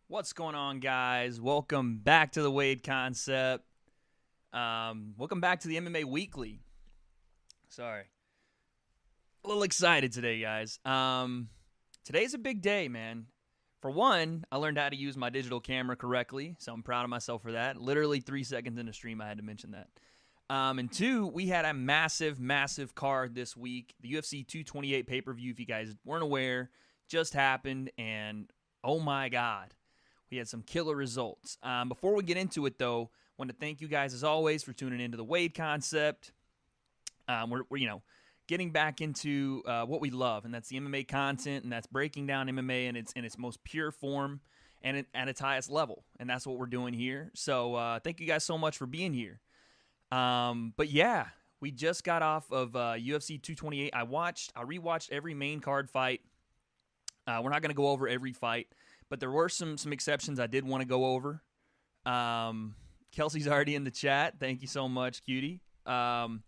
What's going on, guys? Welcome back to the W.A.D.E concept. Welcome back to the MMA Weekly. Sorry. A little excited today, guys. Today's a big day, man. For one, I learned how to use my digital camera correctly, so I'm proud of myself for that. Literally 3 seconds in the stream, I had to mention that. And two, we had a massive, massive card this week. The UFC 228 pay-per-view, if you guys weren't aware, just happened, and oh my God. We had some killer results. Before we get into it, though, I want to thank you guys, as always, for tuning into the W.A.D.E concept. We're getting back into what we love, and that's the MMA content, and that's breaking down MMA in its most pure form and at its highest level, and that's what we're doing here. So thank you guys so much for being here. But yeah, we just got off of UFC 228. I rewatched every main card fight. We're not going to go over every fight, but there were some exceptions I did want to go over. Kelsey's already in the chat. Thank you so much, cutie. But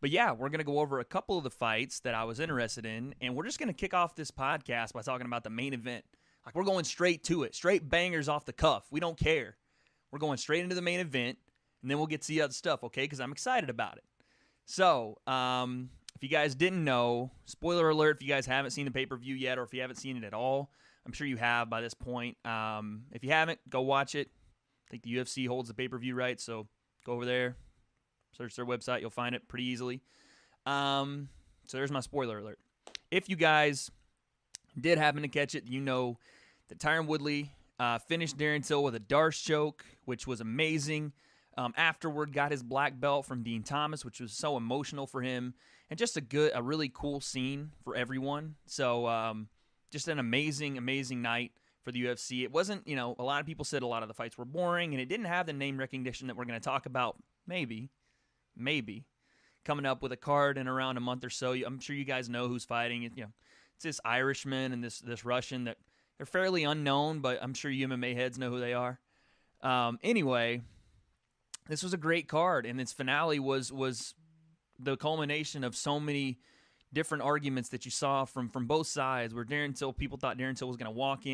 yeah, we're going to go over a couple of the fights that I was interested in, and we're just going to kick off this podcast by talking about the main event. Like, we're going straight to it, straight bangers off the cuff. We don't care. We're going straight into the main event, and then we'll get to the other stuff, okay, because I'm excited about it. So, if you guys didn't know, spoiler alert, if you guys haven't seen the pay-per-view yet, or if you haven't seen it at all, I'm sure you have by this point. If you haven't, go watch it. I think the UFC holds the pay-per-view rights, so go over there. Search their website. You'll find it pretty easily. So there's my spoiler alert. If you guys did happen to catch it, you know that Tyron Woodley finished Darren Till with a Darce choke, which was amazing. Afterward, got his black belt from Dean Thomas, which was so emotional for him. And just a really cool scene for everyone. So just an amazing, amazing night for the UFC. It wasn't, a lot of people said a lot of the fights were boring, and it didn't have the name recognition that we're going to talk about maybe coming up with a card in around a month or so. I'm sure you guys know who's fighting. It's this Irishman and this Russian that they're fairly unknown, but I'm sure you MMA heads know who they are. Anyway, this was a great card, and its finale was the culmination of so many different arguments that you saw from both sides, where people thought Darren Till was going to walk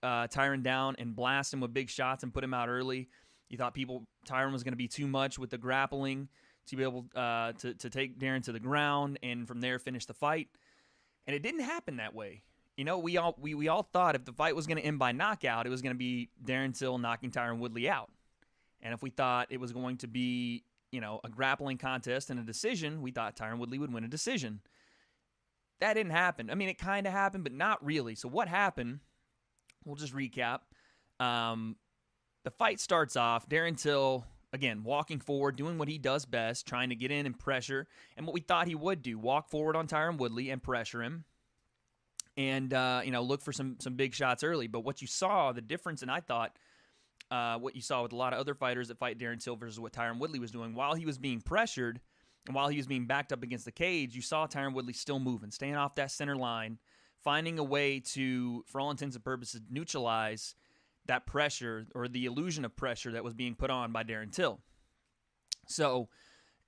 Tyron down and blast him with big shots and put him out early. You thought Tyron was going to be too much with the grappling to be able to take Darren to the ground and from there finish the fight. And it didn't happen that way. We all thought if the fight was going to end by knockout, it was going to be Darren Till knocking Tyron Woodley out. And if we thought it was going to be, a grappling contest and a decision, we thought Tyron Woodley would win a decision. That didn't happen. I mean, it kind of happened, but not really. So what happened, we'll just recap. The fight starts off, Darren Till, again, walking forward, doing what he does best, trying to get in and pressure, and what we thought he would do, walk forward on Tyron Woodley and pressure him, and, look for some big shots early. But what you saw, the difference, and I thought what you saw with a lot of other fighters that fight Darren Till versus what Tyron Woodley was doing, while he was being pressured and while he was being backed up against the cage, you saw Tyron Woodley still moving, staying off that center line, finding a way to, for all intents and purposes, neutralize that pressure or the illusion of pressure that was being put on by Darren Till. So,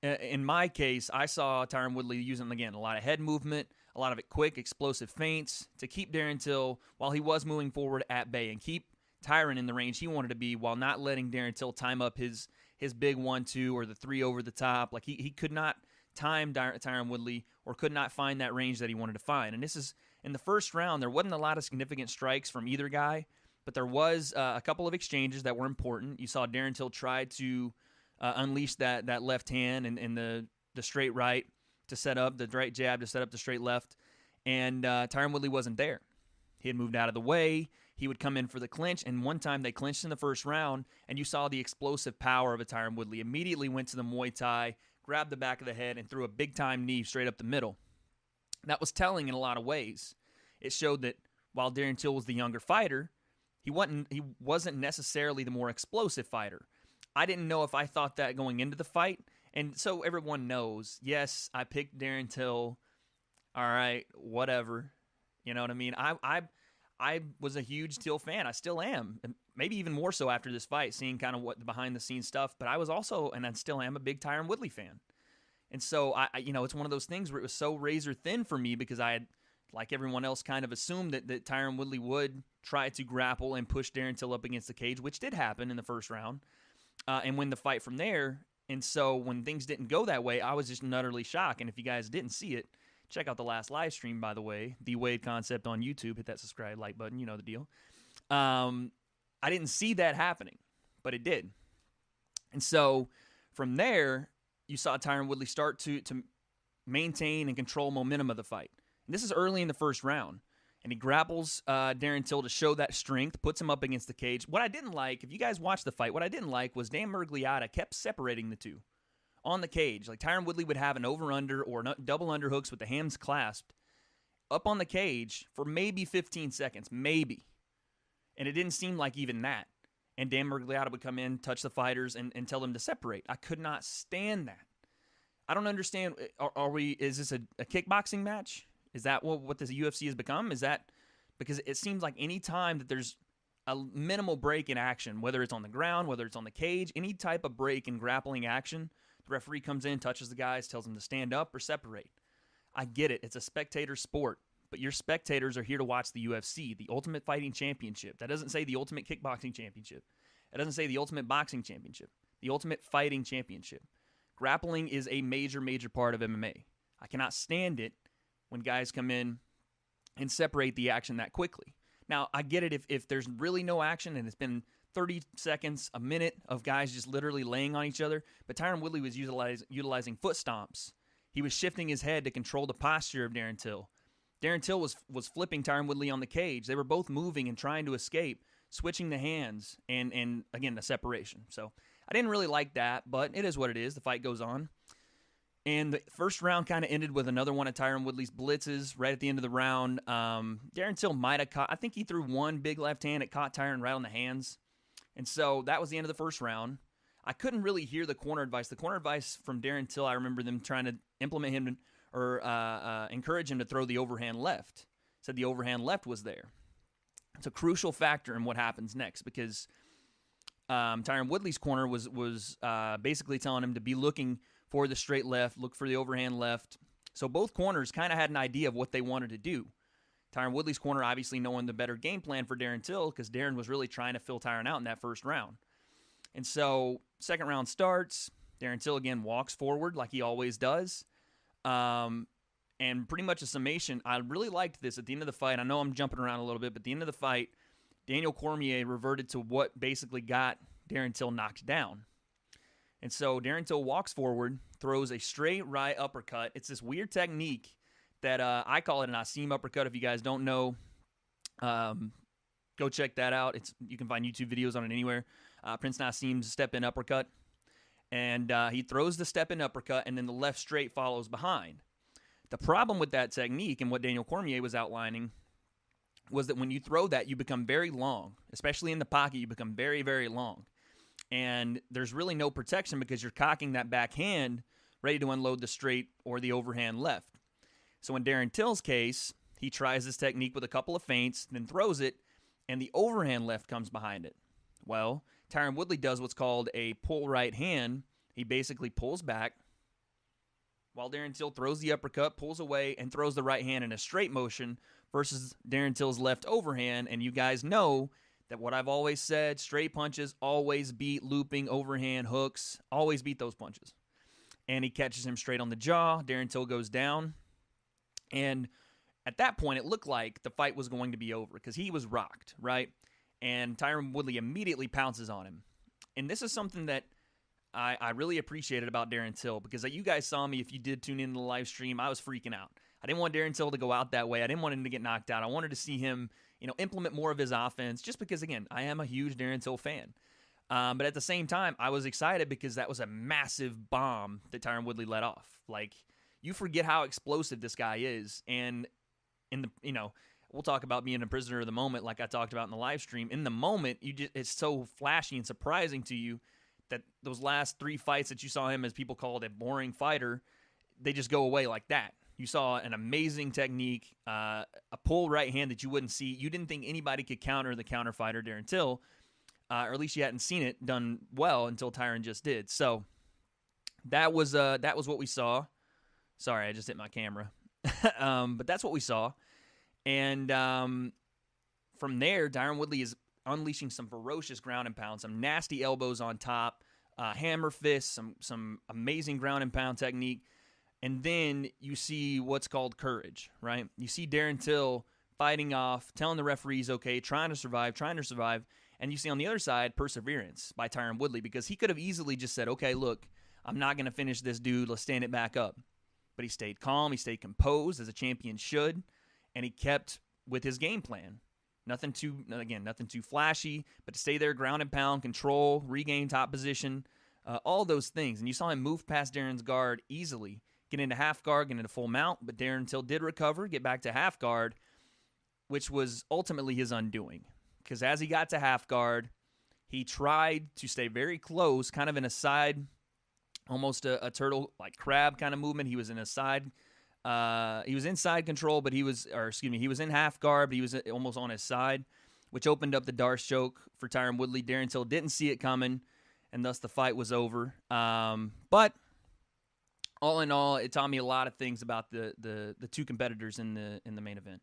in my case, I saw Tyron Woodley using, again, a lot of head movement, a lot of it quick, explosive feints to keep Darren Till, while he was moving forward, at bay and keep Tyron in the range he wanted to be while not letting Darren Till time up his big 1-2 or the 3 over the top. Like, he could not time Tyron Woodley or could not find that range that he wanted to find. And this is, in the first round, there wasn't a lot of significant strikes from either guy, but there was a couple of exchanges that were important. You saw Darren Till try to unleash that left hand and the straight right to set up, the right jab to set up the straight left, and Tyron Woodley wasn't there. He had moved out of the way. He would come in for the clinch, and one time they clinched in the first round, and you saw the explosive power of a Tyron Woodley. Immediately went to the Muay Thai, grabbed the back of the head, and threw a big-time knee straight up the middle. That was telling in a lot of ways. It showed that while Darren Till was the younger fighter, he wasn't necessarily the more explosive fighter. I didn't know if I thought that going into the fight, and so everyone knows, yes, I picked Darren Till. All right, whatever. You know what I mean? I was a huge Till fan. I still am. Maybe even more so after this fight, seeing kind of what the behind-the-scenes stuff. But I was also, and I still am, a big Tyron Woodley fan. And so, it's one of those things where it was so razor thin for me because I had like everyone else kind of assumed that Tyron Woodley would try to grapple and push Darren Till up against the cage, which did happen in the first round, and win the fight from there. And so when things didn't go that way, I was just utterly shocked. And if you guys didn't see it, check out the last live stream, by the way, the W.A.D.E concept on YouTube. Hit that subscribe, like button. You know the deal. I didn't see that happening, but it did. And so from there, you saw Tyron Woodley start to maintain and control momentum of the fight. And this is early in the first round. And he grapples Darren Till to show that strength, puts him up against the cage. What I didn't like, if you guys watched the fight, what I didn't like was Dan Miragliotta kept separating the two on the cage. Like Tyron Woodley would have an over-under or double underhooks with the hands clasped up on the cage for maybe 15 seconds, maybe. And it didn't seem like even that. And Dan Miragliotta would come in, touch the fighters, and tell them to separate. I could not stand that. I don't understand. Is this a kickboxing match? Is that what the UFC has become? Is that because it seems like any time that there's a minimal break in action, whether it's on the ground, whether it's on the cage, any type of break in grappling action, the referee comes in, touches the guys, tells them to stand up or separate. I get it. It's a spectator sport, but your spectators are here to watch the UFC, the Ultimate Fighting Championship. That doesn't say the Ultimate Kickboxing Championship. It doesn't say the Ultimate Boxing Championship, the Ultimate Fighting Championship. Grappling is a major, major part of MMA. I cannot stand it when guys come in and separate the action that quickly. Now, I get it if there's really no action and it's been 30 seconds, a minute of guys just literally laying on each other, but Tyron Woodley was utilizing foot stomps. He was shifting his head to control the posture of Darren Till. Darren Till was flipping Tyron Woodley on the cage. They were both moving and trying to escape, switching the hands, and again, the separation. So I didn't really like that, but it is what it is. The fight goes on. And the first round kind of ended with another one of Tyron Woodley's blitzes right at the end of the round. Darren Till might have caught, I think he threw one big left hand. It caught Tyron right on the hands. And so that was the end of the first round. I couldn't really hear the corner advice. The corner advice from Darren Till, I remember them trying to implement him or encourage him to throw the overhand left. Said the overhand left was there. It's a crucial factor in what happens next because Tyron Woodley's corner was basically telling him to be looking for the straight left, look for the overhand left. So both corners kind of had an idea of what they wanted to do. Tyron Woodley's corner obviously knowing the better game plan for Darren Till because Darren was really trying to fill Tyron out in that first round. And so second round starts. Darren Till again walks forward like he always does. And pretty much a summation. I really liked this at the end of the fight. I know I'm jumping around a little bit, but at the end of the fight, Daniel Cormier reverted to what basically got Darren Till knocked down. And so Darren Till walks forward, throws a straight right uppercut. It's this weird technique that I call it an Asim uppercut. If you guys don't know, go check that out. You can find YouTube videos on it anywhere. Prince Nasim's step-in uppercut. And he throws the step-in uppercut, and then the left straight follows behind. The problem with that technique and what Daniel Cormier was outlining was that when you throw that, you become very long. Especially in the pocket, you become very, very long. And there's really no protection because you're cocking that back hand ready to unload the straight or the overhand left. So in Darren Till's case, he tries this technique with a couple of feints, then throws it, and the overhand left comes behind it. Well, Tyron Woodley does what's called a pull right hand. He basically pulls back while Darren Till throws the uppercut, pulls away, and throws the right hand in a straight motion versus Darren Till's left overhand. And you guys know that what I've always said, straight punches always beat looping overhand hooks, always beat those punches. And he catches him straight on the jaw. Darren Till goes down. And at that point, it looked like the fight was going to be over because he was rocked, right? And Tyron Woodley immediately pounces on him. And this is something that I really appreciated about Darren Till because you guys saw me, if you did tune in to the live stream, I was freaking out. I didn't want Darren Till to go out that way. I didn't want him to get knocked out. I wanted to see him implement more of his offense just because, again, I am a huge Darren Till fan. But at the same time, I was excited because that was a massive bomb that Tyron Woodley let off. Like, you forget how explosive this guy is. And we'll talk about being a prisoner of the moment like I talked about in the live stream. In the moment, it's so flashy and surprising to you that those last 3 fights that you saw him, as people called a boring fighter, they just go away like that. You saw an amazing technique, a pull right hand that you wouldn't see. You didn't think anybody could counter the counter fighter Darren Till, or at least you hadn't seen it done well until Tyron just did. So that was what we saw. Sorry, I just hit my camera. But that's what we saw. And from there, Tyron Woodley is unleashing some ferocious ground and pound, some nasty elbows on top, hammer fists, some amazing ground and pound technique. And then you see what's called courage, right? You see Darren Till fighting off, telling the referees, okay, trying to survive. And you see on the other side, perseverance by Tyron Woodley, because he could have easily just said, okay, look, I'm not going to finish this dude. Let's stand it back up. But he stayed calm. He stayed composed, as a champion should, and he kept with his game plan. Nothing too flashy, but to stay there, ground and pound, control, regain top position, all those things. And you saw him move past Darren's guard easily, get into half guard, get into full mount, but Darren Till did recover, get back to half guard, which was ultimately his undoing. Because as he got to half guard, he tried to stay very close, kind of in a side, almost a turtle, like crab kind of movement. He was in a side, he was inside control, but he was in half guard, but he was almost on his side, which opened up the Darce choke for Tyron Woodley. Darren Till didn't see it coming, and thus the fight was over. But all in all, it taught me a lot of things about the two competitors in the main event.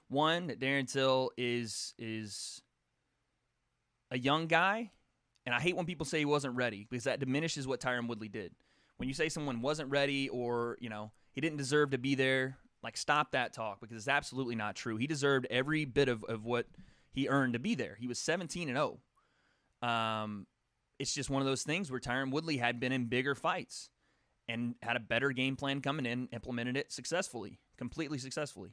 One, that Darren Till is a young guy, and I hate when people say he wasn't ready, because that diminishes what Tyron Woodley did. When you say someone wasn't ready, or he didn't deserve to be there, like, stop that talk, because it's absolutely not true. He deserved every bit of what he earned to be there. He was 17-0. It's just one of those things where Tyron Woodley had been in bigger fights and had a better game plan coming in, implemented it successfully, completely successfully.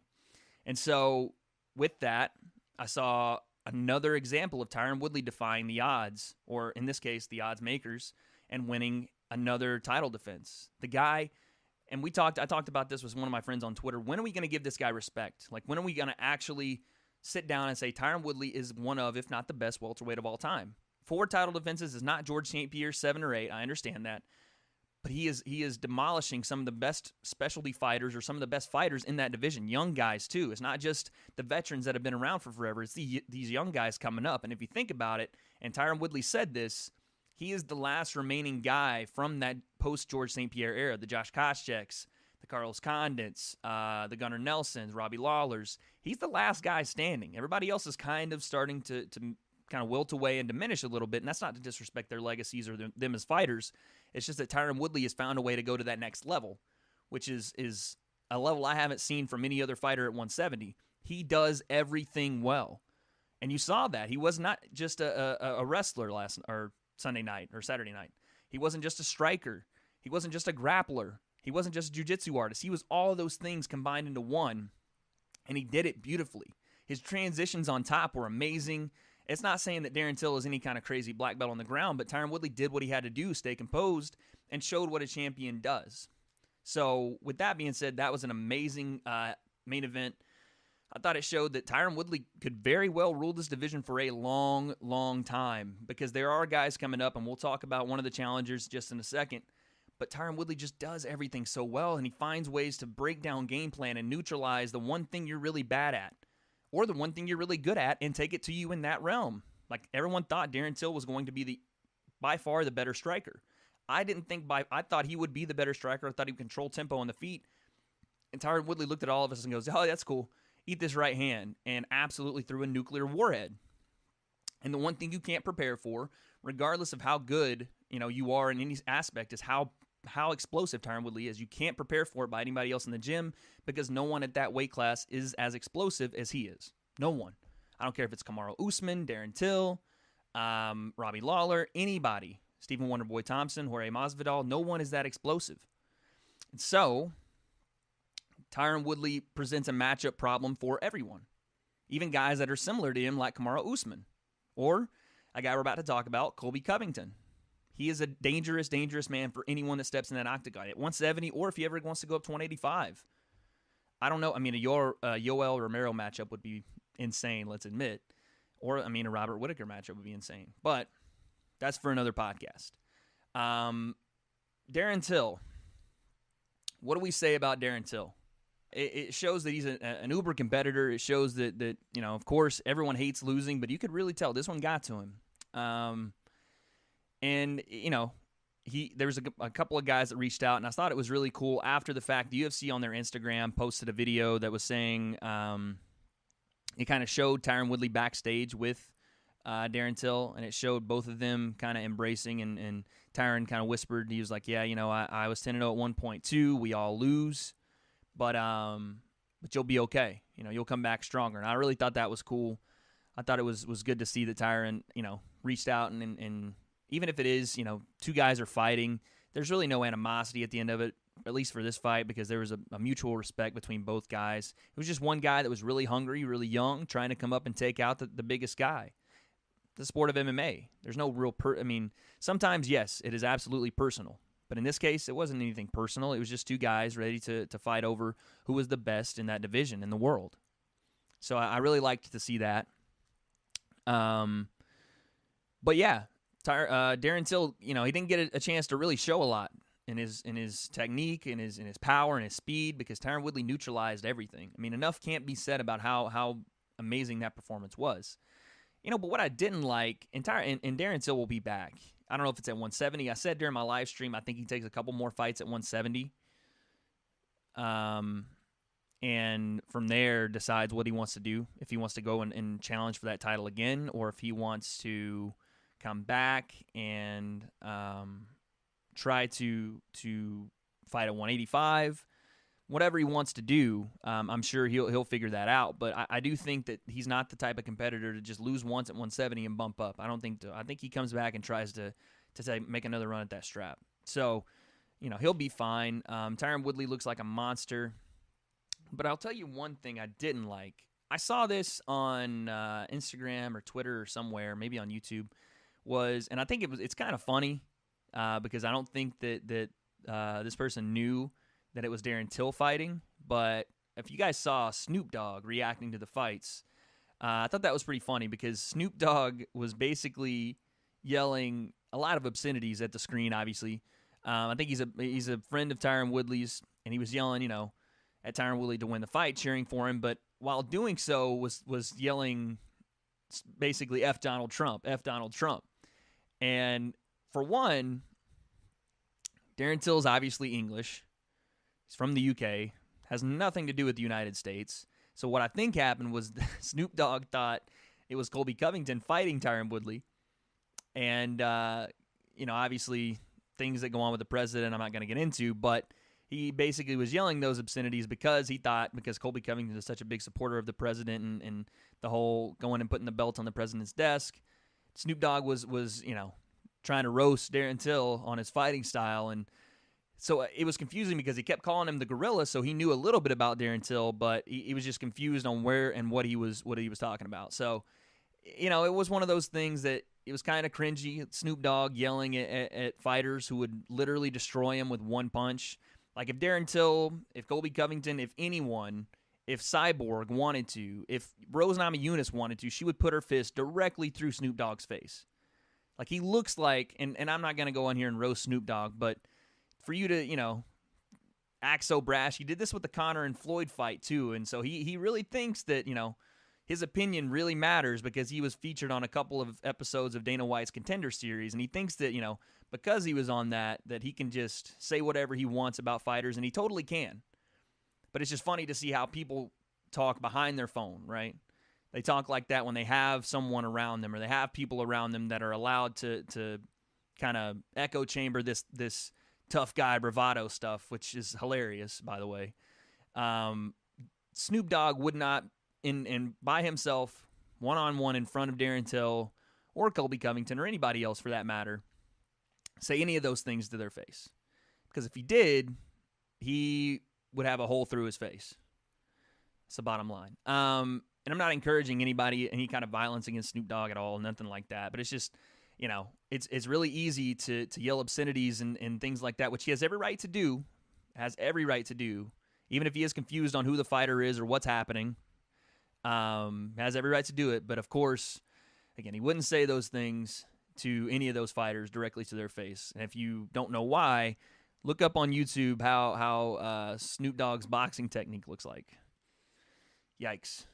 And so with that, I saw another example of Tyron Woodley defying the odds, or in this case, the odds makers, and winning another title defense. The guy, and I talked about this with one of my friends on Twitter, when are we going to give this guy respect? Like, when are we going to actually sit down and say Tyron Woodley is one of, if not the best welterweight of all time? 4 title defenses is not George St. Pierre's 7 or 8. I understand that. But he is demolishing some of the best specialty fighters, or some of the best fighters in that division. Young guys, too. It's not just the veterans that have been around for forever. It's these young guys coming up. And if you think about it, and Tyron Woodley said this, he is the last remaining guy from that post-George St. Pierre era. The Josh Koscheck's, the Carlos Condits, the Gunnar Nelsons, Robbie Lawlers. He's the last guy standing. Everybody else is kind of starting to kind of wilt away and diminish a little bit. And that's not to disrespect their legacies or them as fighters. It's just that Tyron Woodley has found a way to go to that next level, which is a level I haven't seen from any other fighter at 170. He does everything well. And you saw that. He was not just a wrestler Sunday night or Saturday night. He wasn't just a striker. He wasn't just a grappler. He wasn't just a jiu-jitsu artist. He was all of those things combined into one, and he did it beautifully. His transitions on top were amazing. It's not saying that Darren Till is any kind of crazy black belt on the ground, but Tyron Woodley did what he had to do, stay composed, and showed what a champion does. So with that being said, that was an amazing main event. I thought it showed that Tyron Woodley could very well rule this division for a long, long time, because there are guys coming up, and we'll talk about one of the challengers just in a second. But Tyron Woodley just does everything so well, and he finds ways to break down game plan and neutralize the one thing you're really bad at, or the one thing you're really good at, and take it to you in that realm. Like, everyone thought Darren Till was going to be by far the better striker. I thought he would be the better striker. I thought he would control tempo on the feet. And Tyron Woodley looked at all of us and goes, oh, that's cool. Eat this right hand, and absolutely threw a nuclear warhead. And the one thing you can't prepare for, regardless of how good you are in any aspect, is how explosive Tyron Woodley is. You can't prepare for it by anybody else in the gym, because no one at that weight class is as explosive as he is. No one. I don't care if it's Kamaru Usman, Darren Till, Robbie Lawler, anybody. Stephen Wonderboy Thompson, Jorge Masvidal. No one is that explosive. And so, Tyron Woodley presents a matchup problem for everyone. Even guys that are similar to him, like Kamaru Usman. Or a guy we're about to talk about, Colby Covington. He is a dangerous, dangerous man for anyone that steps in that octagon at 170, or if he ever wants to go up to 185. I don't know. I mean, a Yoel Romero matchup would be insane, let's admit. Or, a Robert Whittaker matchup would be insane. But that's for another podcast. Darren Till. What do we say about Darren Till? It shows that he's an uber competitor. It shows that of course, everyone hates losing, but you could really tell this one got to him. And, there was a couple of guys that reached out, and I thought it was really cool. After the fact, the UFC on their Instagram posted a video that was saying, it kind of showed Tyron Woodley backstage with Darren Till, and it showed both of them kind of embracing, and Tyron kind of whispered, he was like, yeah, I was 10-0 at one point too. We all lose, but you'll be okay. You'll come back stronger. And I really thought that was cool. I thought it was good to see that Tyron, reached out, and even if it is, two guys are fighting, there's really no animosity at the end of it, at least for this fight, because there was a mutual respect between both guys. It was just one guy that was really hungry, really young, trying to come up and take out the biggest guy. The sport of MMA. There's no real sometimes, yes, it is absolutely personal. But in this case, it wasn't anything personal. It was just two guys ready to fight over who was the best in that division in the world. So I really liked to see that. But yeah, Darren Till, he didn't get a chance to really show a lot in his technique, in his power, and his speed, because Tyron Woodley neutralized everything. Enough can't be said about how amazing that performance was. But what I didn't like, and Darren Till will be back. I don't know if it's at 170. I said during my live stream, I think he takes a couple more fights at 170. And from there decides what he wants to do, if he wants to go and challenge for that title again, or if he wants to come back and try to fight at 185. Whatever he wants to do, I'm sure he'll figure that out. But I do think that he's not the type of competitor to just lose once at 170 and bump up. I think he comes back and tries to make another run at that strap. So, he'll be fine. Tyron Woodley looks like a monster. But I'll tell you one thing I didn't like. I saw this on Instagram or Twitter or somewhere, maybe on YouTube, and I think it's kind of funny because I don't think that this person knew that it was Darren Till fighting. But if you guys saw Snoop Dogg reacting to the fights, I thought that was pretty funny, because Snoop Dogg was basically yelling a lot of obscenities at the screen, obviously. I think he's a friend of Tyron Woodley's, and he was yelling, at Tyron Woodley to win the fight, cheering for him. But while doing so, was yelling basically F Donald Trump, F Donald Trump. And for one, Darren Till's obviously English. He's from the UK, has nothing to do with the United States. So what I think happened was Snoop Dogg thought it was Colby Covington fighting Tyron Woodley. And, obviously things that go on with the president I'm not going to get into, but he basically was yelling those obscenities because Colby Covington is such a big supporter of the president and the whole going and putting the belt on the president's desk. Snoop Dogg was trying to roast Darren Till on his fighting style, and so it was confusing because he kept calling him the gorilla, so he knew a little bit about Darren Till, but he was just confused on where and what he was talking about. So, it was one of those things that it was kind of cringy. Snoop Dogg yelling at fighters who would literally destroy him with one punch. Like if Darren Till, if Colby Covington, if anyone, if Cyborg wanted to, if Rose Namajunas wanted to, she would put her fist directly through Snoop Dogg's face. Like he looks like, and I'm not going to go on here and roast Snoop Dogg, but for you to, act so brash, he did this with the Conor and Floyd fight too, and so he really thinks that, his opinion really matters because he was featured on a couple of episodes of Dana White's Contender Series, and he thinks that, because he was on that he can just say whatever he wants about fighters, and he totally can. But it's just funny to see how people talk behind their phone, right? They talk like that when they have someone around them or they have people around them that are allowed to kind of echo chamber this tough guy bravado stuff, which is hilarious, by the way. Snoop Dogg would not, in by himself, one-on-one in front of Darren Till or Colby Covington or anybody else for that matter, say any of those things to their face. Because if he did, he would have a hole through his face. That's the bottom line. And I'm not encouraging any kind of violence against Snoop Dogg at all, nothing like that. But it's just, it's really easy to yell obscenities and things like that, which he has every right to do, even if he is confused on who the fighter is or what's happening. Has every right to do it. But of course, again, he wouldn't say those things to any of those fighters directly to their face. And if you don't know why, look up on YouTube how Snoop Dogg's boxing technique looks like. Yikes.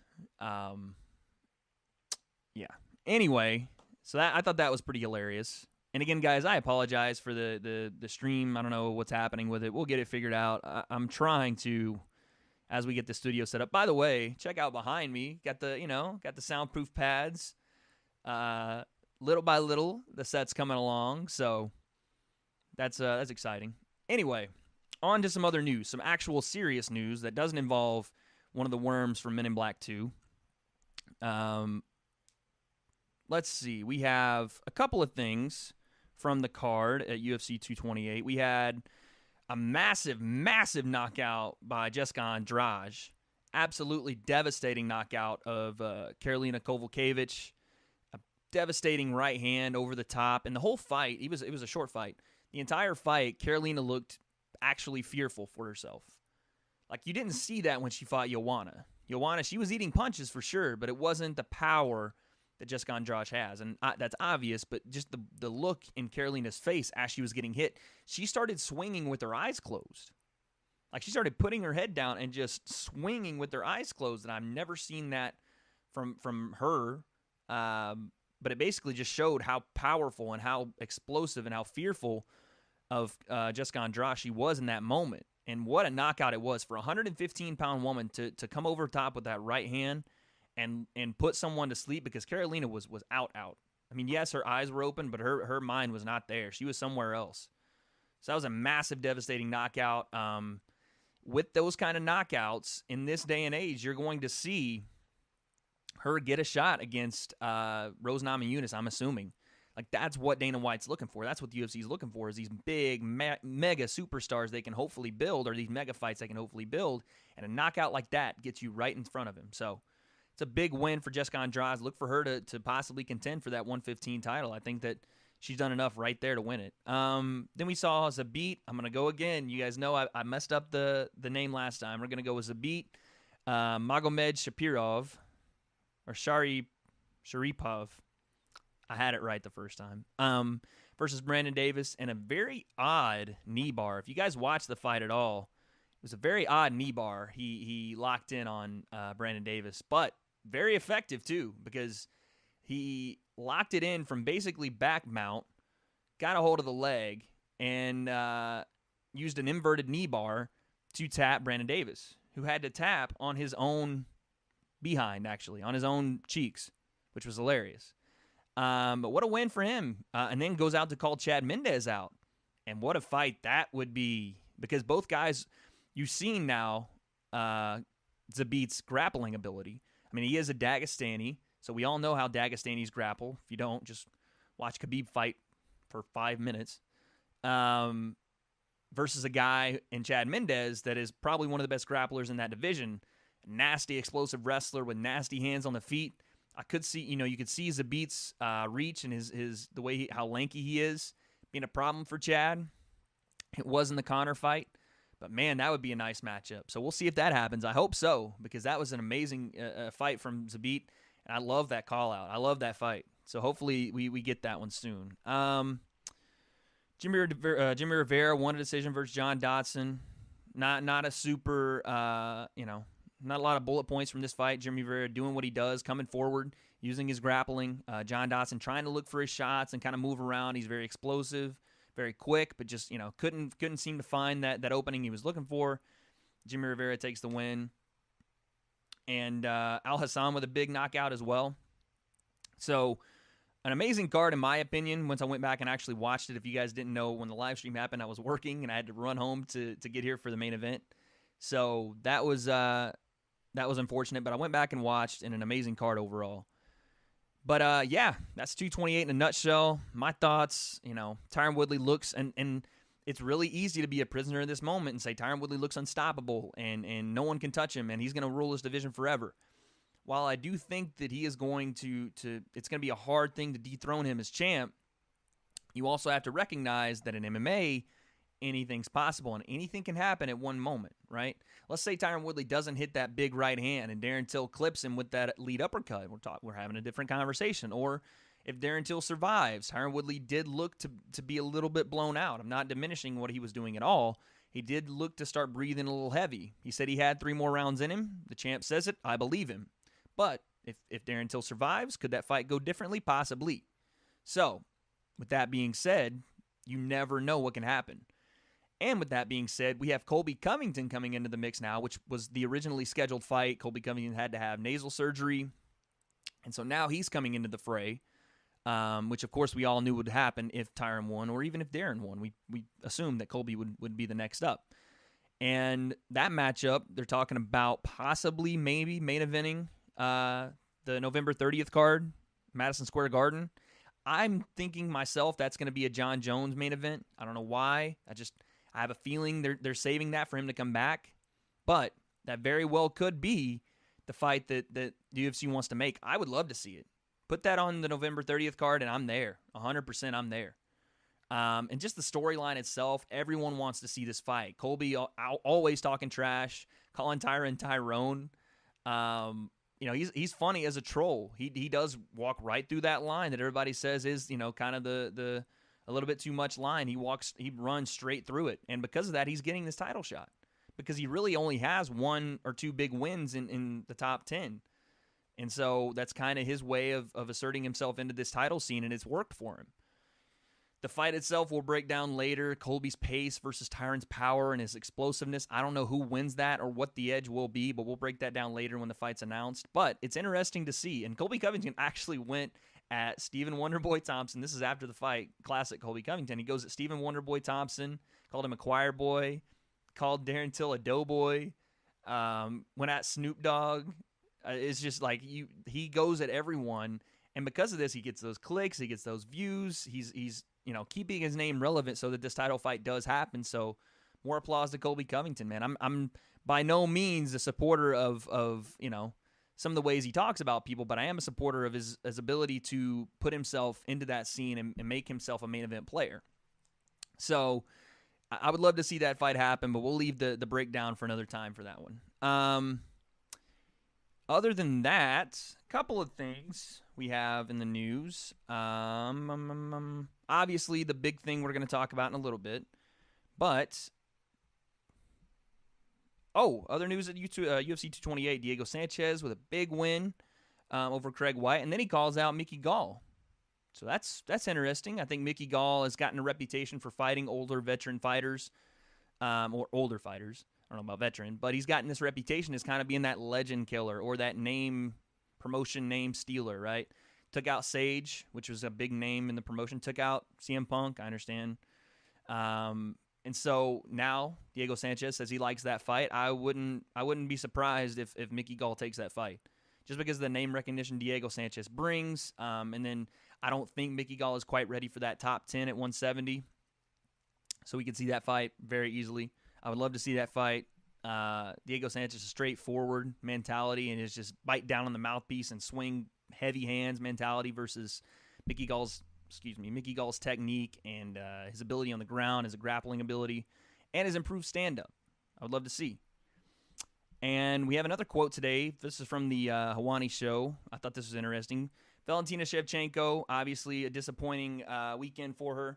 Yeah. Anyway, so I thought that was pretty hilarious. And again, guys, I apologize for the stream. I don't know what's happening with it. We'll get it figured out. I'm trying to as we get the studio set up. By the way, check out behind me. Got the soundproof pads. Little by little, the set's coming along, so that's exciting. Anyway, on to some other news, some actual serious news that doesn't involve one of the worms from Men in Black 2. Let's see. We have a couple of things from the card at UFC 228. We had a massive, massive knockout by Jessica Andrade. Absolutely devastating knockout of Karolina Kowalkiewicz. A devastating right hand over the top. And the whole fight, it was a short fight. The entire fight, Karolina looked actually fearful for herself. Like, you didn't see that when she fought Joanna. Joanna, she was eating punches for sure, but it wasn't the power that Jessica Andrade has. And that's obvious, but just the look in Karolina's face as she was getting hit, she started swinging with her eyes closed. Like, she started putting her head down and just swinging with her eyes closed, and I've never seen that from her. But it basically just showed how powerful and how explosive and how fearful of Jessica Andrade she was in that moment. And what a knockout it was for a 115-pound woman to come over top with that right hand and put someone to sleep, because Karolina was out. I mean, yes, her eyes were open, but her mind was not there. She was somewhere else. So that was a massive, devastating knockout. With those kind of knockouts, in this day and age, you're going to see her get a shot against Rose Namajunas, I'm assuming. Like, that's what Dana White's looking for. That's what the UFC is looking for, is these big, mega superstars they can hopefully build, or these mega fights they can hopefully build, and a knockout like that gets you right in front of him. So it's a big win for Jessica Andrade. Look for her to possibly contend for that 115 title. I think that she's done enough right there to win it. Then we saw Zabit. I'm going to go again. You guys know I messed up the name last time. We're going to go with Zabit Magomed Shapirov, or Sharipov. I had it right the first time. Versus Brandon Davis, and a very odd knee bar. If you guys watched the fight at all, it was a very odd knee bar he locked in on Brandon Davis, but very effective too, because he locked it in from basically back mount, got a hold of the leg, and used an inverted knee bar to tap Brandon Davis, who had to tap on his own behind, actually, on his own cheeks, which was hilarious. But what a win for him. And then goes out to call Chad Mendez out. And what a fight that would be, because both guys, you've seen now Zabit's grappling ability. I mean, he is a Dagestani, so we all know how Dagestanis grapple. If you don't, just watch Khabib fight for 5 minutes. Versus a guy in Chad Mendez that is probably one of the best grapplers in that division. Nasty, explosive wrestler with nasty hands on the feet. I could see, you could see Zabit's reach and the way how lanky he is being a problem for Chad. It was in the Conor fight, but man, that would be a nice matchup. So we'll see if that happens. I hope so, because that was an amazing fight from Zabit, and I love that call out. I love that fight. So hopefully we get that one soon. Jimmy Rivera won a decision versus John Dodson. Not a super, not a lot of bullet points from this fight. Jimmy Rivera doing what he does, coming forward, using his grappling. John Dodson trying to look for his shots and kind of move around. He's very explosive, very quick, but just couldn't seem to find that opening he was looking for. Jimmy Rivera takes the win, and Al Hassan with a big knockout as well. So an amazing card in my opinion. Once I went back and actually watched it, if you guys didn't know, when the live stream happened, I was working and I had to run home to get here for the main event. So that was unfortunate, but I went back and watched, and an amazing card overall. But yeah, that's 228 in a nutshell. My thoughts, Tyron Woodley looks, and it's really easy to be a prisoner in this moment and say Tyron Woodley looks unstoppable, and no one can touch him, and he's going to rule this division forever. While I do think that he is going to it's going to be a hard thing to dethrone him as champ, you also have to recognize that in MMA, anything's possible, and anything can happen at one moment, right? Let's say Tyron Woodley doesn't hit that big right hand and Darren Till clips him with that lead uppercut. We're having a different conversation. Or if Darren Till survives, Tyron Woodley did look to be a little bit blown out. I'm not diminishing what he was doing at all. He did look to start breathing a little heavy. He said he had 3 more rounds in him. The champ says it. I believe him. But if Darren Till survives, could that fight go differently? Possibly. So, with that being said, you never know what can happen. And with that being said, we have Colby Covington coming into the mix now, which was the originally scheduled fight. Colby Covington had to have nasal surgery, and so now he's coming into the fray, which, of course, we all knew would happen if Tyron won or even if Darren won. We assumed that Colby would be the next up. And that matchup, they're talking about possibly maybe main eventing the November 30th card, Madison Square Garden. I'm thinking myself that's going to be a John Jones main event. I don't know why. I have a feeling they're saving that for him to come back. But that very well could be the fight that the UFC wants to make. I would love to see it. Put that on the November 30th card, and I'm there. 100% I'm there. And just the storyline itself, everyone wants to see this fight. Colby always talking trash, calling Tyron Tyrone. He's funny as a troll. He does walk right through that line that everybody says is, kind of the a little bit too much line. He runs straight through it. And because of that, he's getting this title shot. Because he really only has one or two big wins in the top 10. And so that's kind of his way of asserting himself into this title scene, and it's worked for him. The fight itself we'll break down later. Colby's pace versus Tyron's power and his explosiveness. I don't know who wins that or what the edge will be, but we'll break that down later when the fight's announced. But it's interesting to see. And Colby Covington actually went at Stephen Wonderboy Thompson. This is after the fight. Classic Colby Covington. He goes at Stephen Wonderboy Thompson, called him a choir boy, called Darren Till a doughboy, went at Snoop Dogg. It's just like he goes at everyone. And because of this, he gets those clicks, he gets those views. He's keeping his name relevant so that this title fight does happen. So more applause to Colby Covington, man. I'm by no means a supporter of some of the ways he talks about people, but I am a supporter of his ability to put himself into that scene and make himself a main event player. So I would love to see that fight happen, but we'll leave the breakdown for another time for that one. Other than that, a couple of things we have in the news. Obviously, the big thing we're going to talk about in a little bit. But, other news at UFC 228, Diego Sanchez with a big win over Craig White. And then he calls out Mickey Gall. So that's interesting. I think Mickey Gall has gotten a reputation for fighting older veteran fighters, or older fighters. I don't know about veteran, but he's gotten this reputation as kind of being that legend killer or that promotion name stealer, right? Took out Sage, which was a big name in the promotion. Took out CM Punk, I understand. And so now Diego Sanchez says he likes that fight. I wouldn't be surprised if Mickey Gall takes that fight, just because of the name recognition Diego Sanchez brings. And then I don't think Mickey Gall is quite ready for that top 10 at 170. So we could see that fight very easily. I would love to see that fight. Diego Sanchez, a straightforward mentality and is just bite down on the mouthpiece and swing heavy hands mentality versus Mickey Gall's technique and his ability on the ground, his grappling ability, and his improved stand-up. I would love to see. And we have another quote today. This is from the Hawani show. I thought this was interesting. Valentina Shevchenko, obviously a disappointing weekend for her.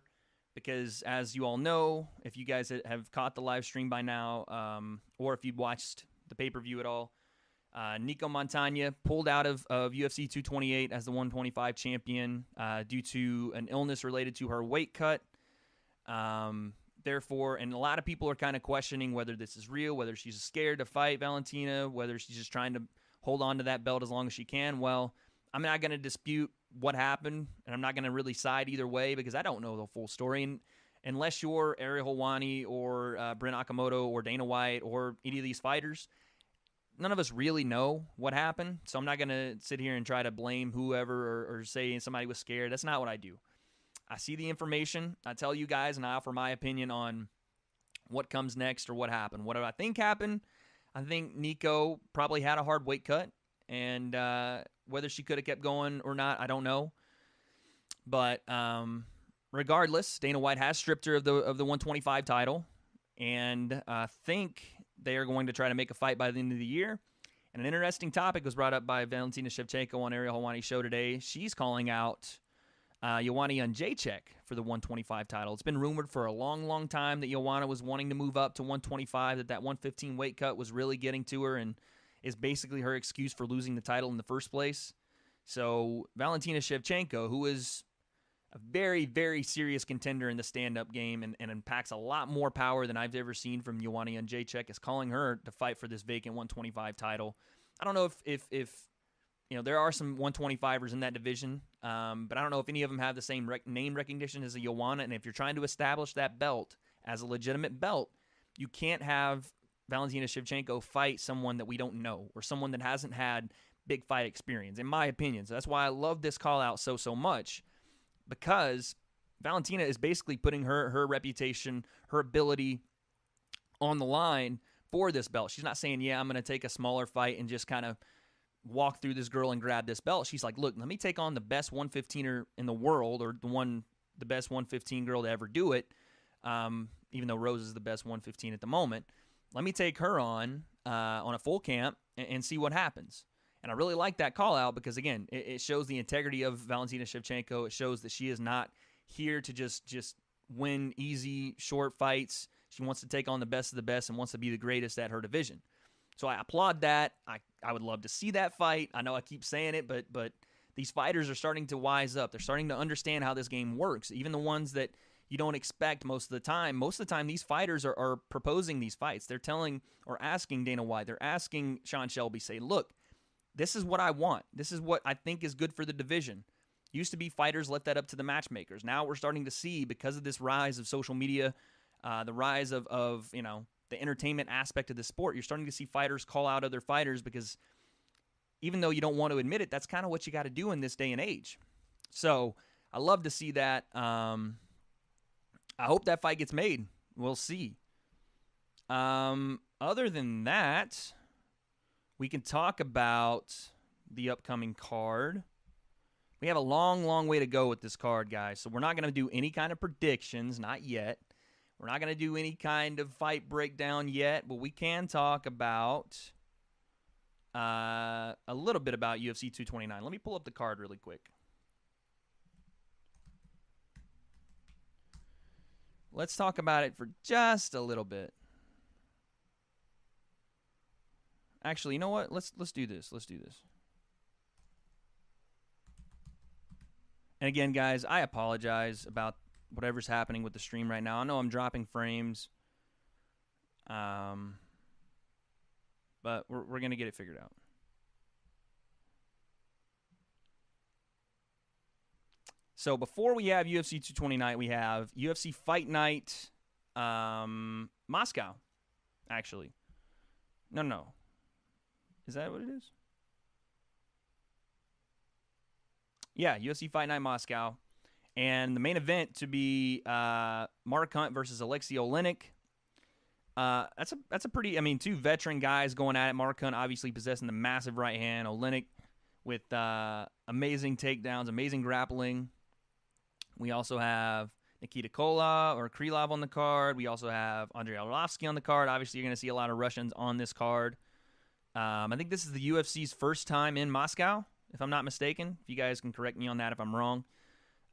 Because, as you all know, if you guys have caught the live stream by now, or if you've watched the pay-per-view at all, Nico Montagna pulled out of UFC 228 as the 125 champion due to an illness related to her weight cut. Therefore, and a lot of people are kind of questioning whether this is real, whether she's scared to fight Valentina, whether she's just trying to hold on to that belt as long as she can. Well, I'm not going to dispute what happened, and I'm not going to really side either way because I don't know the full story. And unless you're Ariel Helwani or Brent Okamoto or Dana White or any of these fighters, none of us really know what happened. So I'm not going to sit here and try to blame whoever or say somebody was scared. That's not what I do. I see the information, I tell you guys, and I offer my opinion on what comes next or what happened. What do I think happened? I think Nico probably had a hard weight cut, and whether she could have kept going or not, I don't know. But regardless, Dana White has stripped her of the 125 title, and I think they are going to try to make a fight by the end of the year. And an interesting topic was brought up by Valentina Shevchenko on Ariel Helwani's show today. She's calling out Joanna Jędrzejczyk for the 125 title. It's been rumored for a long, long time that Joanna was wanting to move up to 125, that 115 weight cut was really getting to her and is basically her excuse for losing the title in the first place. So Valentina Shevchenko, who is a very, very serious contender in the stand-up game and impacts a lot more power than I've ever seen from Joanna Jędrzejczyk, is calling her to fight for this vacant 125 title. I don't know if there are some 125ers in that division, but I don't know if any of them have the same name recognition as a Joanna, and if you're trying to establish that belt as a legitimate belt, you can't have Valentina Shevchenko fight someone that we don't know or someone that hasn't had big fight experience, in my opinion. So that's why I love this call-out so much, because Valentina is basically putting her reputation, her ability on the line for this belt. She's not saying, yeah, I'm going to take a smaller fight and just kind of walk through this girl and grab this belt. She's like, look, let me take on the best 115er in the world, or the best 115 girl to ever do it, even though Rose is the best 115 at the moment. Let me take her on a full camp and see what happens. And I really like that call out because, again, it shows the integrity of Valentina Shevchenko. It shows that she is not here to just win easy, short fights. She wants to take on the best of the best and wants to be the greatest at her division. So I applaud that. I would love to see that fight. I know I keep saying it, but these fighters are starting to wise up. They're starting to understand how this game works. Even the ones that you don't expect most of the time. Most of the time, these fighters are proposing these fights. They're telling or asking Dana White. They're asking Sean Shelby, say, look, this is what I want. This is what I think is good for the division. Used to be fighters left that up to the matchmakers. Now we're starting to see, because of this rise of social media, the rise of the entertainment aspect of the sport, you're starting to see fighters call out other fighters because even though you don't want to admit it, that's kind of what you got to do in this day and age. So I love to see that. I hope that fight gets made. We'll see. Other than that, we can talk about the upcoming card. We have a long way to go with this card, guys. So we're not going to do any kind of predictions, not yet. We're not going to do any kind of fight breakdown yet, but we can talk about a little bit about UFC 229. Let me pull up the card really quick. Let's talk about it for just a little bit. Actually, you know what? Let's do this. Let's do this. And again, guys, I apologize about whatever's happening with the stream right now. I know I'm dropping frames. But we're going to get it figured out. So before we have UFC 229, we have UFC Fight Night Moscow, actually. No. Is that what it is? Yeah, UFC Fight Night Moscow. And the main event to be Mark Hunt versus Alexei Oleinik. That's a pretty, two veteran guys going at it. Mark Hunt obviously possessing the massive right hand. Oleinik with amazing takedowns, amazing grappling. We also have Nikita Krylov on the card. We also have Andrei Arlovsky on the card. Obviously, you're going to see a lot of Russians on this card. I think this is the UFC's first time in Moscow, if I'm not mistaken. If you guys can correct me on that if I'm wrong.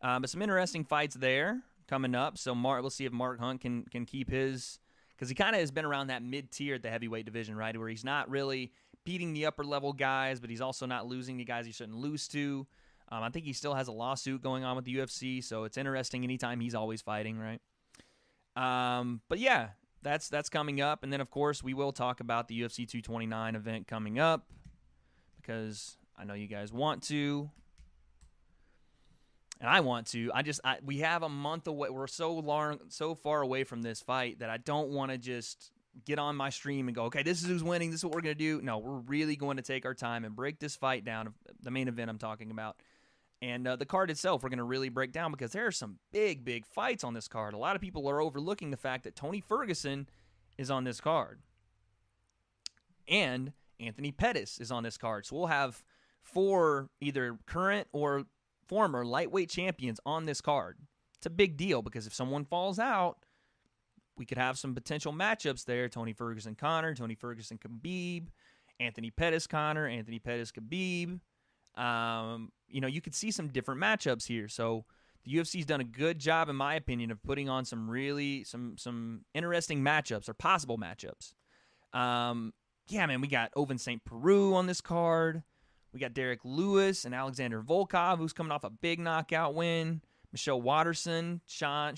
But some interesting fights there coming up. So we'll see if Mark Hunt can keep his, because he kind of has been around that mid-tier at the heavyweight division, right, where he's not really beating the upper-level guys, but he's also not losing the guys he shouldn't lose to. I think he still has a lawsuit going on with the UFC, so it's interesting anytime he's always fighting, right? But yeah, that's coming up. And then, of course, we will talk about the UFC 229 event coming up because I know you guys want to. And I want to. We have a month away. We're so far away from this fight that I don't want to just get on my stream and go, okay, this is who's winning. This is what we're going to do. No, we're really going to take our time and break this fight down, the main event I'm talking about. And the card itself, we're going to really break down because there are some big fights on this card. A lot of people are overlooking the fact that Tony Ferguson is on this card. And Anthony Pettis is on this card. So we'll have 4 either current or former lightweight champions on this card. It's a big deal because if someone falls out, we could have some potential matchups there. Tony Ferguson Conor, Tony Ferguson Khabib, Anthony Pettis Conor, Anthony Pettis Khabib. You could see some different matchups here. So the UFC's done a good job, in my opinion, of putting on some really some interesting matchups or possible matchups. We got Ovince St. Preux on this card. We got Derek Lewis and Alexander Volkov, who's coming off a big knockout win. Michelle Watterson, Sean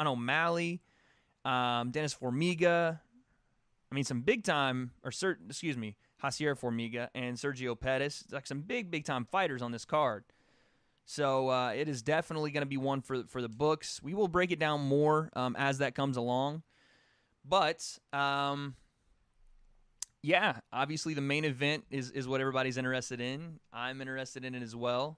O'Malley, Dennis Formiga. I mean, some big-time, Jacier Formiga and Sergio Pettis. It's like some big-time fighters on this card. So it is definitely going to be one for the books. We will break it down more as that comes along. But, yeah, obviously the main event is what everybody's interested in. I'm interested in it as well.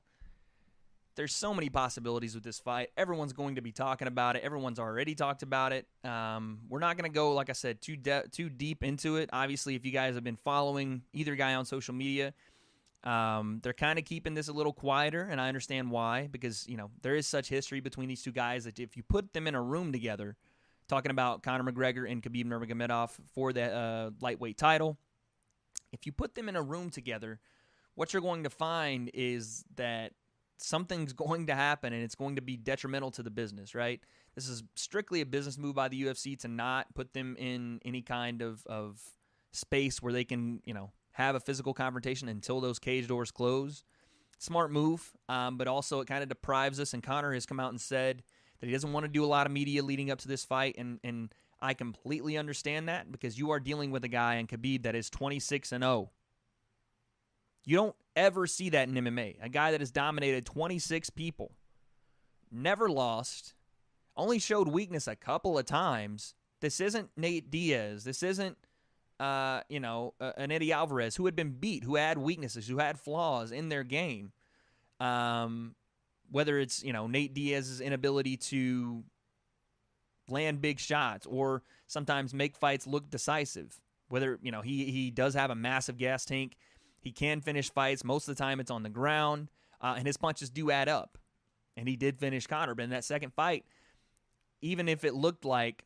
There's so many possibilities with this fight. Everyone's going to be talking about it. Everyone's already talked about it. We're not going to go, like I said, too deep into it. Obviously, if you guys have been following either guy on social media, they're kind of keeping this a little quieter, and I understand why, because, there is such history between these two guys that if you put them in a room together, talking about Conor McGregor and Khabib Nurmagomedov for the lightweight title, if you put them in a room together, what you're going to find is that something's going to happen, and it's going to be detrimental to the business, right? This is strictly a business move by the UFC to not put them in any kind of space where they can, have a physical confrontation until those cage doors close. Smart move, but also it kind of deprives us, and Conor has come out and said that he doesn't want to do a lot of media leading up to this fight, and I completely understand that, because you are dealing with a guy in Khabib that is 26-0. You don't ever see that in MMA. A guy that has dominated 26 people, never lost, only showed weakness a couple of times. This isn't Nate Diaz. This isn't, an Eddie Alvarez who had been beat, who had weaknesses, who had flaws in their game. Whether it's, Nate Diaz's inability to land big shots or sometimes make fights look decisive. Whether, he does have a massive gas tank. He can finish fights. Most of the time it's on the ground, and his punches do add up. And he did finish Conor. But in that second fight, even if it looked like,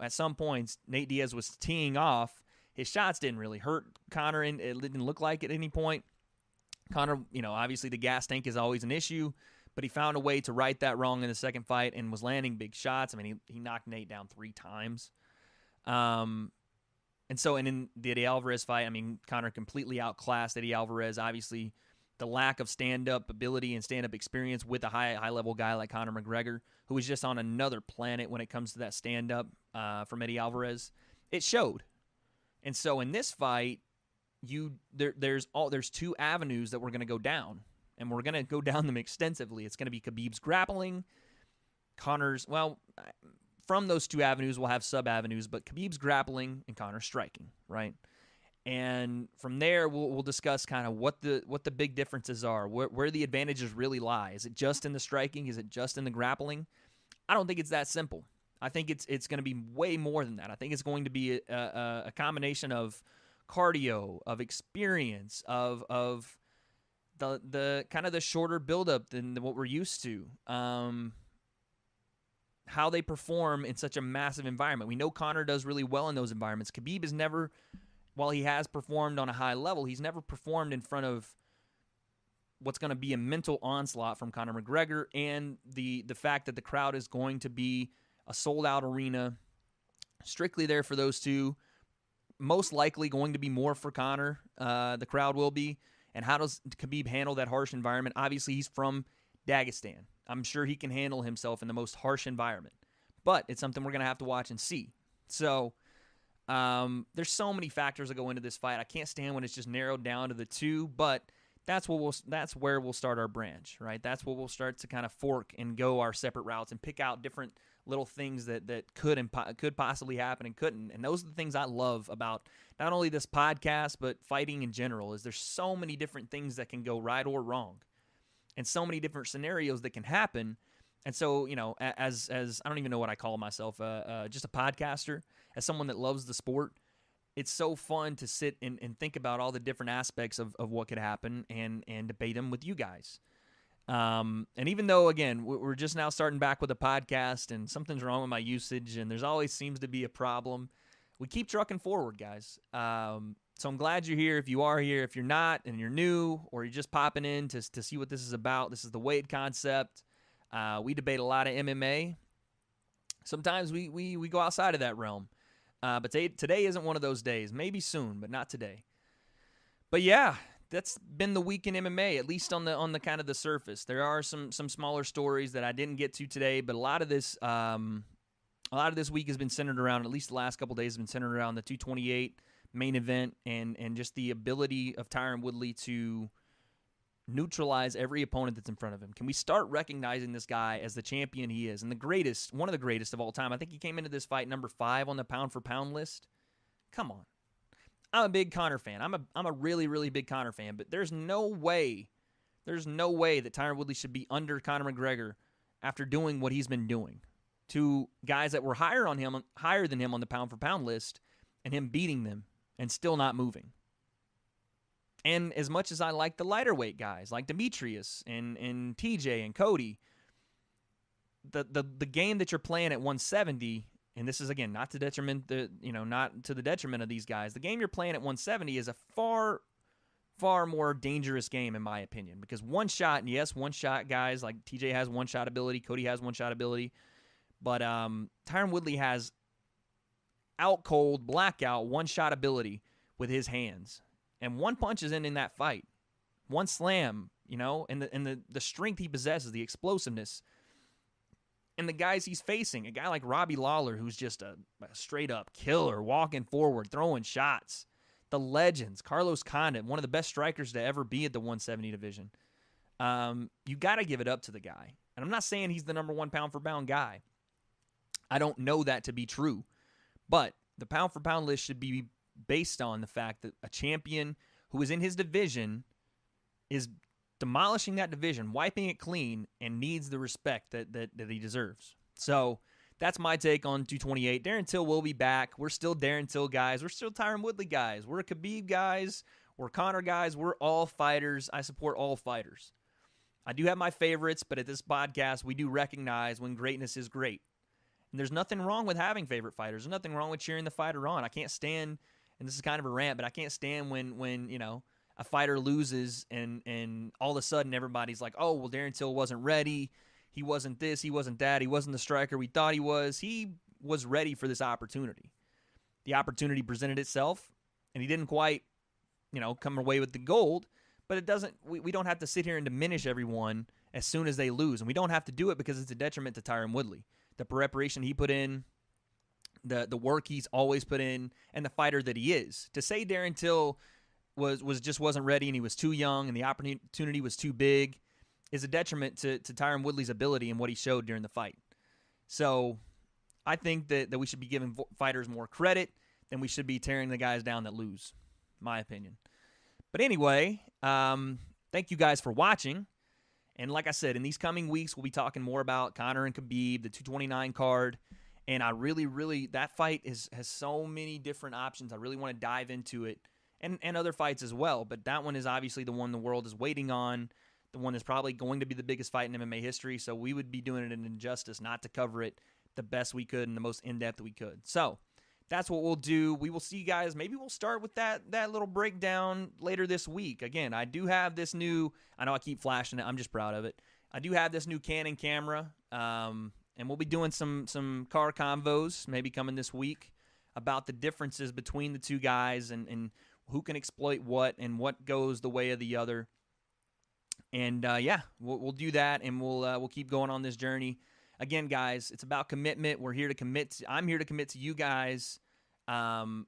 at some points Nate Diaz was teeing off, his shots didn't really hurt Conor, and it didn't look like at any point. Conor, obviously the gas tank is always an issue, but he found a way to right that wrong in the second fight and was landing big shots. I mean, he knocked Nate down 3 times. And in the Eddie Alvarez fight, I mean, Conor completely outclassed Eddie Alvarez. Obviously, the lack of stand-up ability and stand-up experience with a high-level guy like Conor McGregor, who is just on another planet when it comes to that stand-up from Eddie Alvarez, it showed. And so in this fight, there's 2 avenues that we're going to go down, and we're going to go down them extensively. It's going to be Khabib's grappling, Conor's, from those 2 avenues, we'll have sub-avenues, but Khabib's grappling and Conor's striking, right? And from there, we'll discuss kind of what the big differences are, where the advantages really lie. Is it just in the striking? Is it just in the grappling? I don't think it's that simple. I think it's going to be way more than that. I think it's going to be a combination of cardio, of experience, of the kind of the shorter buildup than what we're used to. How they perform in such a massive environment. We know Conor does really well in those environments. Khabib has never, while he has performed on a high level, he's never performed in front of what's going to be a mental onslaught from Conor McGregor, and the fact that the crowd is going to be a sold-out arena, strictly there for those two. Most likely going to be more for Conor. The crowd will be. And how does Khabib handle that harsh environment? Obviously, he's from Dagestan. I'm sure he can handle himself in the most harsh environment. But it's something we're going to have to watch and see. So there's so many factors that go into this fight. I can't stand when it's just narrowed down to the 2, but that's where we'll start our branch, right? That's where we'll start to kind of fork and go our separate routes and pick out different little things that could possibly happen and couldn't. And those are the things I love about not only this podcast, but fighting in general, is there's so many different things that can go right or wrong, and so many different scenarios that can happen. And so, as I don't even know what I call myself, just a podcaster, as someone that loves the sport, it's so fun to sit and think about all the different aspects of what could happen and debate them with you guys. And even though, again, we're just now starting back with a podcast and something's wrong with my usage and there's always seems to be a problem, we keep trucking forward, guys. So I'm glad you're here. If you are here, if you're not and you're new or you're just popping in to see what this is about, this is the W.A.D.E concept. We debate a lot of MMA. Sometimes we go outside of that realm. But today isn't one of those days. Maybe soon, but not today. But yeah, that's been the week in MMA, at least on the kind of the surface. There are some smaller stories that I didn't get to today, but a lot of this week has been centered around, at least the last couple days, has been centered around the 228 main event and just the ability of Tyron Woodley to neutralize every opponent that's in front of him. Can we start recognizing this guy as the champion he is and the greatest, one of the greatest of all time? I think he came into this fight number 5 on the pound-for-pound list. Come on. I'm a big Conor fan. I'm a really, really big Conor fan, but there's no way that Tyron Woodley should be under Conor McGregor after doing what he's been doing to guys that were higher than him on the pound-for-pound list, and him beating them and still not moving. And as much as I like the lighter weight guys like Demetrius and TJ and Cody, the game that you're playing at 170, and this is again not to the detriment of these guys. The game you're playing at 170 is a far more dangerous game in my opinion, because one shot guys like TJ has one shot ability, Cody has one shot ability, but Tyron Woodley has out cold blackout one shot ability with his hands. And one punch is ending that fight. One slam, and the strength he possesses, the explosiveness. And the guys he's facing, a guy like Robbie Lawler, who's just a straight-up killer, walking forward, throwing shots. The legends, Carlos Condit, one of the best strikers to ever be at the 170 division. You got to give it up to the guy. And I'm not saying he's the number 1 pound-for-pound guy. I don't know that to be true. But the pound-for-pound list should be based on the fact that a champion who is in his division is demolishing that division, wiping it clean, and needs the respect that he deserves. So that's my take on 228. Darren Till will be back. We're still Darren Till guys. We're still Tyron Woodley guys. We're Khabib guys. We're Conor guys. We're all fighters. I support all fighters. I do have my favorites, but at this podcast, we do recognize when greatness is great. And there's nothing wrong with having favorite fighters. There's nothing wrong with cheering the fighter on. I can't stand, and this is kind of a rant, but I can't stand when a fighter loses and all of a sudden everybody's like, oh, well, Darren Till wasn't ready. He wasn't this. He wasn't that. He wasn't the striker we thought he was. He was ready for this opportunity. The opportunity presented itself, and he didn't quite, come away with the gold. But it doesn't. We don't have to sit here and diminish everyone as soon as they lose, and we don't have to do it because it's a detriment to Tyron Woodley. The preparation he put in, the work he's always put in, and the fighter that he is. To say Darren Till wasn't ready and he was too young and the opportunity was too big is a detriment to Tyron Woodley's ability and what he showed during the fight. So I think that we should be giving fighters more credit than we should be tearing the guys down that lose, my opinion. But anyway, thank you guys for watching. And like I said, in these coming weeks, we'll be talking more about Conor and Khabib, the 229 card. And I really, that fight has so many different options. I really want to dive into it and other fights as well. But that one is obviously the one the world is waiting on, the one that's probably going to be the biggest fight in MMA history. So we would be doing it an injustice not to cover it the best we could and the most in-depth we could. So that's what we'll do. We will see you guys. Maybe we'll start with that little breakdown later this week. Again, I do have this new, I know I keep flashing it. I'm just proud of it. I do have this new Canon camera, and we'll be doing some car convos maybe coming this week about the differences between the two guys and who can exploit what and what goes the way of the other. And, we'll do that, and we'll keep going on this journey. Again, guys, it's about commitment. I'm here to commit to you guys to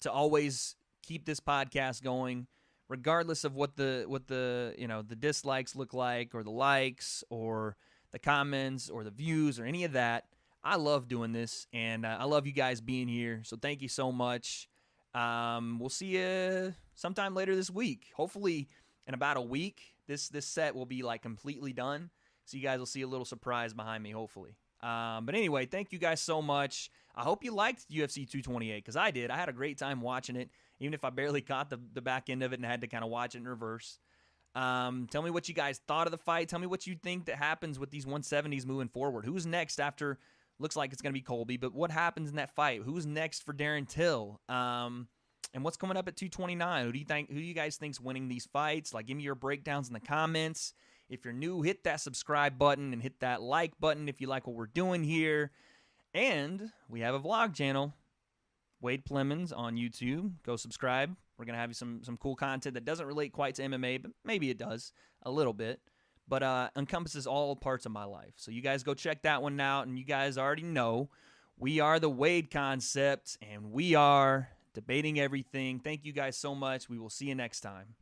always keep this podcast going, regardless of what the dislikes look like, or the likes, or the comments, or the views, or any of that. I love doing this, and I love you guys being here. So thank you so much. We'll see you sometime later this week. Hopefully, in about a week, this set will be like completely done. So you guys will see a little surprise behind me, hopefully. But anyway, thank you guys so much. I hope you liked UFC 228, because I did. I had a great time watching it, even if I barely caught the back end of it and had to kind of watch it in reverse. Tell me what you guys thought of the fight. Tell me what you think that happens with these 170s moving forward. Who's next after, looks like it's going to be Colby, but what happens in that fight? Who's next for Darren Till? And what's coming up at 229? Who do you guys think's winning these fights? Like, give me your breakdowns in the comments. If you're new, hit that subscribe button and hit that like button if you like what we're doing here. And we have a vlog channel, W.A.D.E. Plemons on YouTube. Go subscribe. We're going to have some cool content that doesn't relate quite to MMA, but maybe it does a little bit. But encompasses all parts of my life. So you guys go check that one out. And you guys already know we are the W.A.D.E Concept, and we are debating everything. Thank you guys so much. We will see you next time.